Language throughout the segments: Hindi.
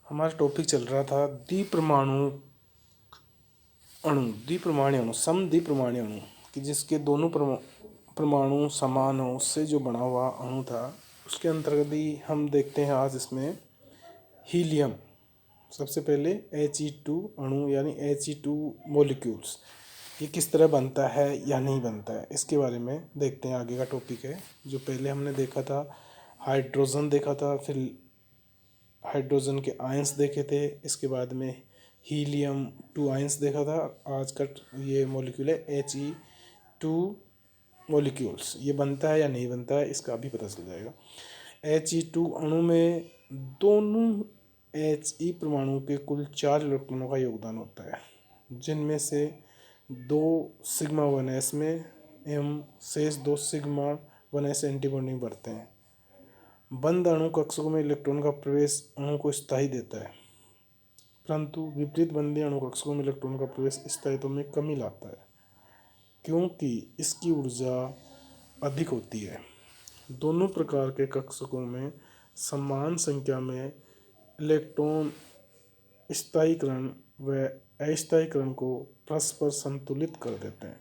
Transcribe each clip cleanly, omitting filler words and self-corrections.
हमारा टॉपिक चल रहा था द्विपरमाणु अणु, समद्विपरमाणु अणु कि जिसके दोनों परमाणु समान हो, उससे जो बना हुआ अणु था। उसके अंतर्गत ही हम देखते हैं आज इसमें हीलियम। सबसे पहले He2 अणु यानी He2 मॉलिक्यूल्स, ये किस तरह बनता है या नहीं बनता है, इसके बारे में देखते हैं। आगे का टॉपिक है जो पहले हमने देखा था, हाइड्रोजन देखा था, फिर हाइड्रोजन के आयंस देखे थे, इसके बाद में हीलियम 2 आयंस देखा था। आज का ये मॉलिक्यूल है He2 मॉलिक्यूल्स, ये बनता है या नहीं बनता है इसका भी पता चल जाएगा। He2 अणु में दोनों He परमाणु के कुल 4 इलेक्ट्रॉनों का योगदान होता है, जिनमें से 2 सिग्मा 1s में एवं शेष 2 सिग्मा 1s एंटी बॉन्डिंग बढ़ते हैं। बंद अणु कक्षकों में इलेक्ट्रॉन का प्रवेश अणु को स्थायी देता है, परंतु विपरीत बंदी अणु कक्षकों में इलेक्ट्रॉन का प्रवेश स्थायित्व में कमी लाता है, क्योंकि इसकी ऊर्जा अधिक होती है। दोनों प्रकार के कक्षकों में समान संख्या में इलेक्ट्रॉन स्थायीकरण व अस्थायीकरण को परस्पर संतुलित कर देते हैं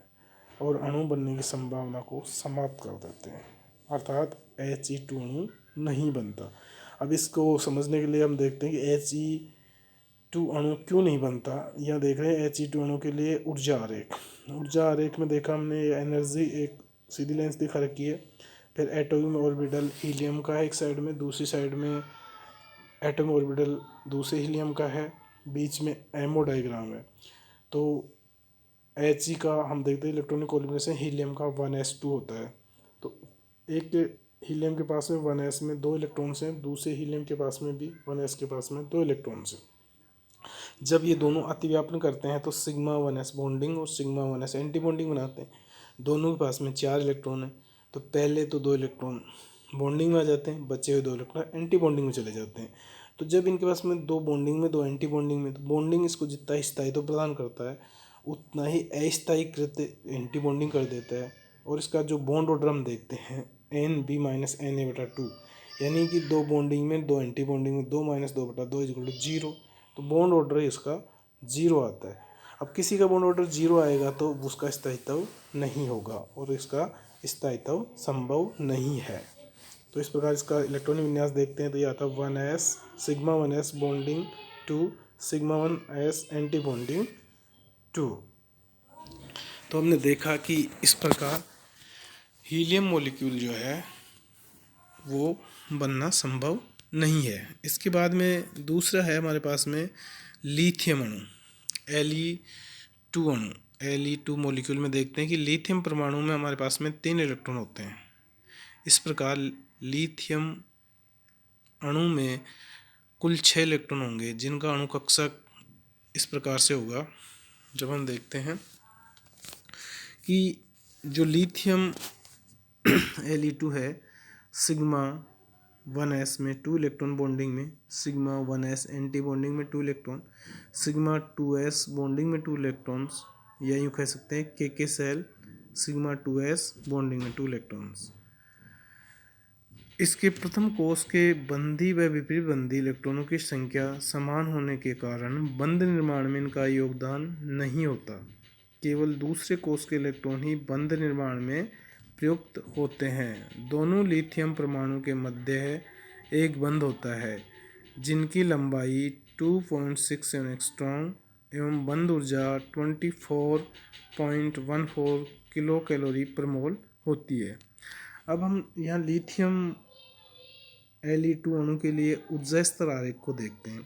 और अणु बनने की संभावना को समाप्त कर देते हैं, अर्थात He2 अणु नहीं बनता। अब इसको समझने के लिए हम देखते हैं कि He2 अणु क्यों नहीं बनता। यह देख रहे हैं He2 अणु के लिए ऊर्जा आरेख में देखा हमने एनर्जी एक सीधी लाइन दिखा रखी है। फिर एटॉमिक ऑर्बिटल हीलियम का है एक साइड में, दूसरी साइड में एटॉमिक ऑर्बिटल दूसरे हीलियम का है, बीच में एमओ डायग्राम है। तो He का हम देखते हैं इलेक्ट्रॉनिक कॉन्फ़िगरेशन हीलियम का 1s2 होता है। तो एक हीलियम के पास में 1s में 2 इलेक्ट्रॉन्स हैं, दूसरे हीलियम के पास में भी 1s के पास में 2 इलेक्ट्रॉन्स हैं। जब ये दोनों अतिव्यापन करते हैं तो सिग्मा 1s बॉन्डिंग और सिग्मा 1s एंटी बॉन्डिंग बनाते हैं। दोनों के पास में 4 इलेक्ट्रॉन हैं, तो पहले तो 2 इलेक्ट्रॉन बॉन्डिंग में आ जाते हैं, बचे हुए 2 इलेक्ट्रॉन एंटी बॉन्डिंग में चले जाते हैं। तो जब इनके पास में 2 बॉन्डिंग में 2 एंटी बॉन्डिंग में, तो बॉन्डिंग इसको जितना स्थायित्व प्रदान करता है उतना ही अस्थायीकृत एंटी बॉन्डिंग कर देता है। और इसका जो बॉन्ड ऑर्डर हम देखते हैं Nb-Na/2, यानी कि 2 बॉन्डिंग में 2 एंटी बॉन्डिंग में 2 - 2/2 = 0। तो बॉन्ड ऑर्डर इसका 0 आता है। अब किसी का बॉन्ड ऑर्डर 0 आएगा तो उसका स्थायित्व नहीं होगा और इसका स्थायित्व संभव नहीं है। तो इस प्रकार इसका इलेक्ट्रॉनिक विन्यास देखते हैं तो यह आता है 1s sigma 1s bonding 2 sigma 1s anti bonding 2। तो हमने देखा कि इस प्रकार हीलियम मॉलिक्यूल जो है वो बनना संभव नहीं है। इसके बाद में दूसरा है हमारे पास में लिथियम अणु, He2 मॉलिक्यूल में देखते हैं कि लिथियम परमाणु में हमारे पास में 3 इलेक्ट्रॉन होते हैं। इस प्रकार लिथियम अणु में कुल 6 इलेक्ट्रॉन होंगे, जिनका अणु कक्षक इस प्रकार से होगा। जब हम देखते हैं कि जो लिथियम He2 है, सिग्मा 1s में 2 इलेक्ट्रॉन बॉन्डिंग में, सिग्मा 1s एंटी बॉन्डिंग में 2 इलेक्ट्रॉन, सिग्मा 2s बॉन्डिंग में 2 इलेक्ट्रॉन्स, या यूँ कह सकते हैं के सेल सिग्मा 2s बॉन्डिंग में 2 इलेक्ट्रॉन्स। इसके प्रथम कोष के बंदी व विपरीत बंदी इलेक्ट्रॉनों की संख्या समान होने के कारण बंध निर्माण में इनका योगदान नहीं होता। केवल दूसरे कोष के इलेक्ट्रॉन ही बंध निर्माण में प्रयुक्त होते हैं। दोनों लिथियम परमाणु के मध्य एक बंध होता है जिनकी लंबाई 2.67 एंगस्ट्रॉम एवं बंध ऊर्जा 24.14 किलो कैलोरी पर मोल होती है। अब हम यहाँ लिथियम He2 अणु के लिए ऊर्जा स्तर आरेख को देखते हैं।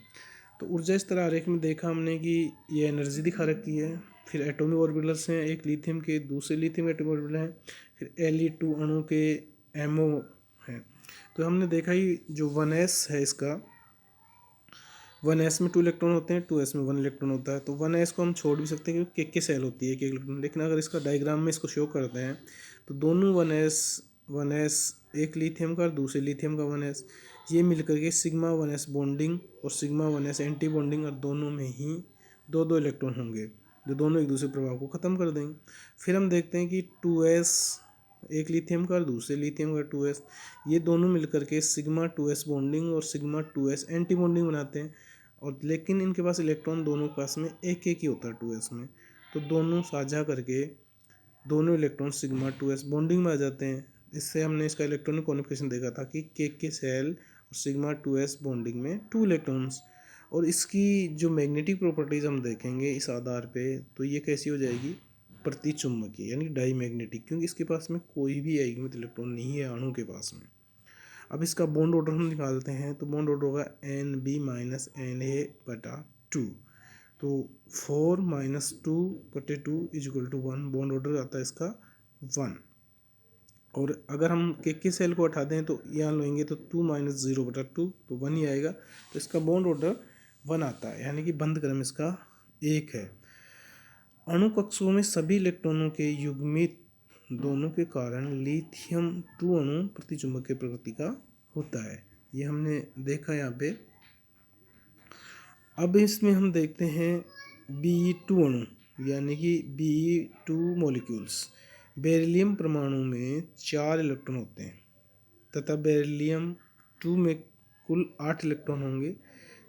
तो ऊर्जा स्तर आरेख में देखा हमने कि ये एनर्जी दिखा रखी है, फिर एटॉमिक ऑर्बिटल्स हैं, एक लिथियम के दूसरे लिथियम एटॉमिक ऑर्बिटल हैं, फिर He2 अणु के एमओ है। तो हमने देखा ही जो 1s है, इसका 1s में 2 इलेक्ट्रॉन होते हैं, 2s में 1 इलेक्ट्रॉन होता है। तो 1s को हम छोड़ भी सकते हैं क्योंकि के सेल होती है एक इलेक्ट्रॉन, लेकिन अगर इसका डायग्राम में इसको शो करते हैं तो दोनों 1s एक लिथियम का और दूसरे लिथियम का 1s, ये मिलकर के सिग्मा 1s बॉन्डिंग और सिग्मा 1s एंटी बॉन्डिंग, और दोनों में ही 2 इलेक्ट्रॉन होंगे जो दोनों एक दूसरे प्रभाव को ख़त्म कर देंगे। फिर हम देखते हैं कि 2s एक लिथियम का और दूसरे लिथियम का 2s, ये दोनों मिलकर के सिग्मा 2s बॉन्डिंग और सिग्मा 2s एंटी बॉन्डिंग बनाते हैं। और लेकिन इनके पास इलेक्ट्रॉन दोनों के पास में एक एक ही होता है 2s में, तो दोनों साझा करके दोनों इलेक्ट्रॉन सिग्मा 2s बॉन्डिंग में आ जाते हैं। इससे हमने इसका इलेक्ट्रॉनिक कॉन्फिगरेशन देखा था कि के सेल और सिग्मा 2s बॉन्डिंग में 2 इलेक्ट्रॉन्स। और इसकी जो मैग्नेटिक प्रॉपर्टीज़ हम देखेंगे इस आधार पे, तो ये कैसी हो जाएगी, प्रतिचुंबकीय यानी डाई मैग्नेटिक, क्योंकि इसके पास में कोई भी एटॉमिक इलेक्ट्रॉन नहीं है अणु के पास में। अब इसका बॉन्ड ऑर्डर हम निकालते हैं, तो बॉन्ड ऑर्डर होगा Nb-Na/2, तो 4 - 2/2 = 1, बॉन्ड ऑर्डर आता है इसका 1। और अगर हम के सेल को हटा दें तो यहाँ लेंगे तो 2 - 0/2 तो 1 ही आएगा, तो इसका बॉन्ड ऑर्डर 1 आता है, यानी कि बंध क्रम इसका 1 है। अणु कक्षों में सभी इलेक्ट्रॉनों के युग्मित दोनों के कारण लिथियम 2 अणु प्रतिचुंबकीय प्रकृति का होता है, ये हमने देखा यहाँ पे। अब इसमें हम देखते हैं Be2 अणु, यानी कि Be2 मॉलिक्यूल्स। बेरिलियम परमाणु में 4 इलेक्ट्रॉन होते हैं तथा बेरिलियम 2 में कुल 8 इलेक्ट्रॉन होंगे।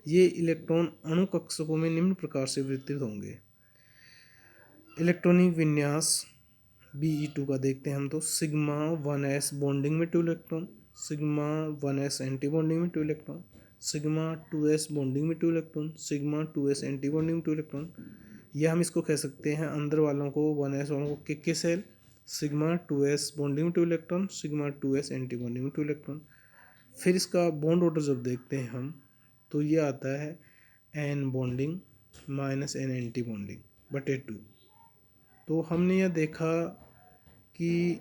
ये इलेक्ट्रॉन अणु कक्षकों में निम्न प्रकार से वितरित होंगे। इलेक्ट्रॉनिक विन्यास Be2 का देखते हैं हम, तो सिग्मा 1s बॉन्डिंग में 2 electron, sigma 1s anti bonding में 2 इलेक्ट्रॉन, सिग्मा 2s बॉन्डिंग में 2 electron, sigma 2s anti bonding में 2 इलेक्ट्रॉन। या हम इसको कह सकते हैं अंदर वालों को 1s वालों को के सेल, सिग्मा 2s बॉन्डिंग में 2 electron, sigma 2s anti bonding में 2 इलेक्ट्रॉन। फिर इसका बॉन्ड ऑर्डर जब देखते हैं हम, तो ये आता है n bonding minus n anti bonding बटे 2। तो हमने यह देखा कि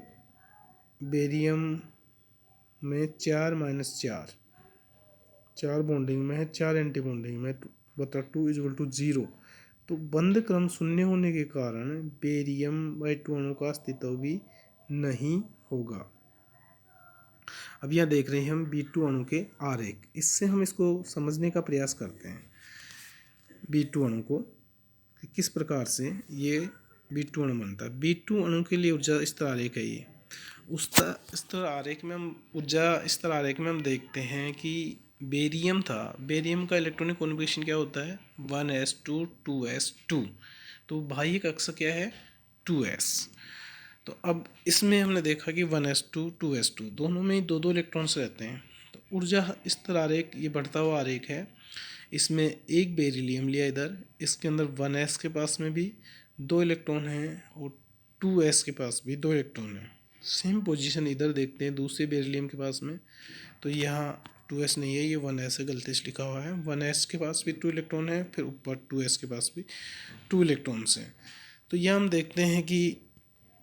बेरियम में 4 - 4 बॉन्डिंग में है, 4 एंटी बॉन्डिंग में बटा 2 = 0। तो बंध क्रम शून्य होने के कारण बेरियम-2 अणु का अस्तित्व भी नहीं होगा। अब यहाँ देख रहे हैं हम Be2 अणु के आरेख, इससे हम इसको समझने का प्रयास करते हैं Be2 अणु को कि किस प्रकार से ये Be2 अणु बनता है। Be2 अणु के लिए ऊर्जा स्तर आरेख है ये। उस स्तर आरेख में हम ऊर्जा स्तर आरेख में हम देखते हैं कि बेरियम था, बेरियम का इलेक्ट्रॉनिक कॉन्फिगरेशन क्या होता है 1s2 2s2, तो बाह्य कक्षा क्या है 2s। तो अब इसमें हमने देखा कि 1s2 2s2 दोनों में ही 2-2 इलेक्ट्रॉन्स रहते हैं। तो ऊर्जा स्तर आरेख ये बढ़ता हुआ आरेख है। इसमें एक बेरिलियम लिया इधर, इसके अंदर 1s के पास में भी 2 इलेक्ट्रॉन हैं और 2s के पास भी 2 इलेक्ट्रॉन हैं। सेम पोजीशन इधर देखते हैं दूसरे बेरिलियम के पास में, तो यहाँ 2s नहीं है, ये 1s है, गलती से लिखा हुआ है। 1s के पास भी 2 इलेक्ट्रॉन है, फिर ऊपर 2s के पास भी 2 इलेक्ट्रॉन्स हैं। तो यहाँ हम देखते हैं कि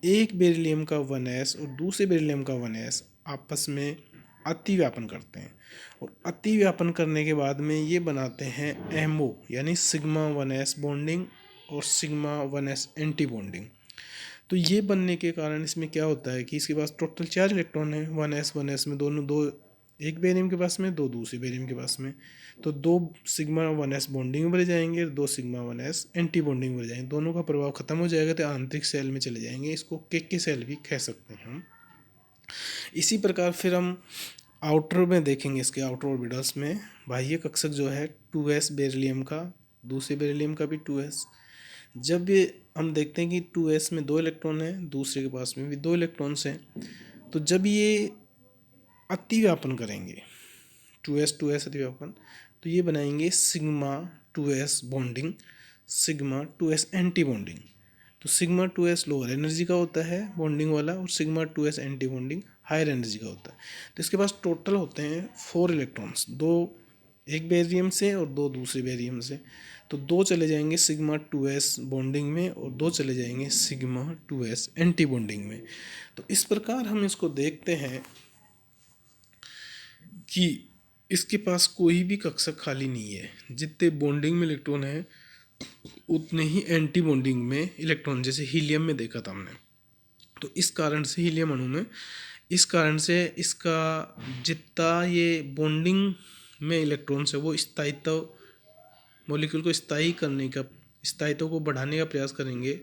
एक बेरिलियम का 1s और दूसरे बेरिलियम का 1s आपस में अतिव्यापन करते हैं, और अतिव्यापन करने के बाद में ये बनाते हैं MO यानी सिग्मा 1s बॉन्डिंग और सिग्मा 1s एंटी बॉन्डिंग। तो ये बनने के कारण इसमें क्या होता है कि इसके पास टोटल 4 इलेक्ट्रॉन है 1s में, दोनों दो एक बेरियम के पास में, 2 दूसरे बेरियम के पास में। तो 2 सिग्मा 1s बॉन्डिंग में भरे जाएंगे और 2 सिग्मा 1s एंटी बॉन्डिंग में भरे जाएंगे, दोनों का प्रभाव खत्म हो जाएगा तो आंतरिक सेल में चले जाएंगे। इसको के सेल भी कह सकते हैं हम। इसी प्रकार फिर हम आउटर में देखेंगे, इसके आउटर ऑर्बिटल्स में बाह्य कक्षक जो है 2s बेरिलियम का, दूसरे बेरिलियम का भी 2s। जब ये हम देखते हैं कि 2s में 2 इलेक्ट्रॉन हैं, दूसरे के पास में भी 2 इलेक्ट्रॉन्स हैं, तो जब ये अतिव्यापन करेंगे 2s अतिव्यापन, तो ये बनाएंगे sigma 2s bonding, sigma 2s anti bonding. तो सिग्मा 2s लोअर एनर्जी का होता है बॉन्डिंग वाला, और sigma 2s anti bonding higher energy का होता है। तो इसके पास टोटल होते हैं 4 इलेक्ट्रॉन्स, 2 एक बेरियम से और 2 दूसरे बेरियम से। तो 2 चले जाएंगे सिग्मा 2s बॉन्डिंग में और 2 चले जाएंगे सिग्मा 2s एंटी बॉन्डिंग में। तो इस प्रकार हम इसको देखते हैं कि इसके पास कोई भी कक्षक खाली नहीं है, जितने बॉन्डिंग में इलेक्ट्रॉन है उतने ही एंटी बॉन्डिंग में इलेक्ट्रॉन, जैसे हीलियम में देखा था हमने। तो इस कारण से हीलियम अणु में इस कारण से इसका जितना ये बॉन्डिंग में इलेक्ट्रॉन्स है वो स्थायित्व, मॉलिक्यूल को स्थायी करने का, स्थायित्व को बढ़ाने का प्रयास करेंगे,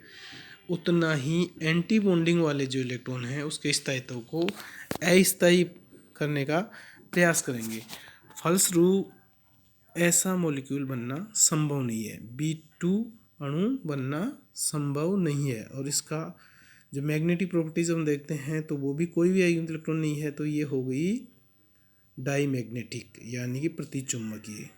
उतना ही एंटी बॉन्डिंग वाले जो इलेक्ट्रॉन हैं उसके स्थायित्व को अस्थायी करने का प्रयास करेंगे। फलस्वरूप ऐसा मॉलिक्यूल बनना संभव नहीं है, B2 अणु बनना संभव नहीं है। और इसका जो मैग्नेटिक प्रॉपर्टीज हम देखते हैं तो वो भी कोई भी आयनिक इलेक्ट्रॉन नहीं है, तो ये हो गई डाई मैग्नेटिक यानी कि प्रतिचुम्बकीय।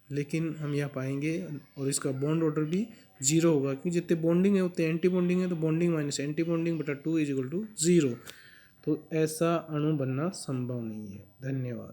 लेकिन हम यह पाएंगे और इसका बॉन्ड ऑर्डर भी 0 होगा, क्योंकि जितने बॉन्डिंग है उतने एंटी बॉन्डिंग है, तो बॉन्डिंग माइनस एंटी बॉन्डिंग बटा 2 = 0। तो ऐसा अणु बनना संभव नहीं है। धन्यवाद।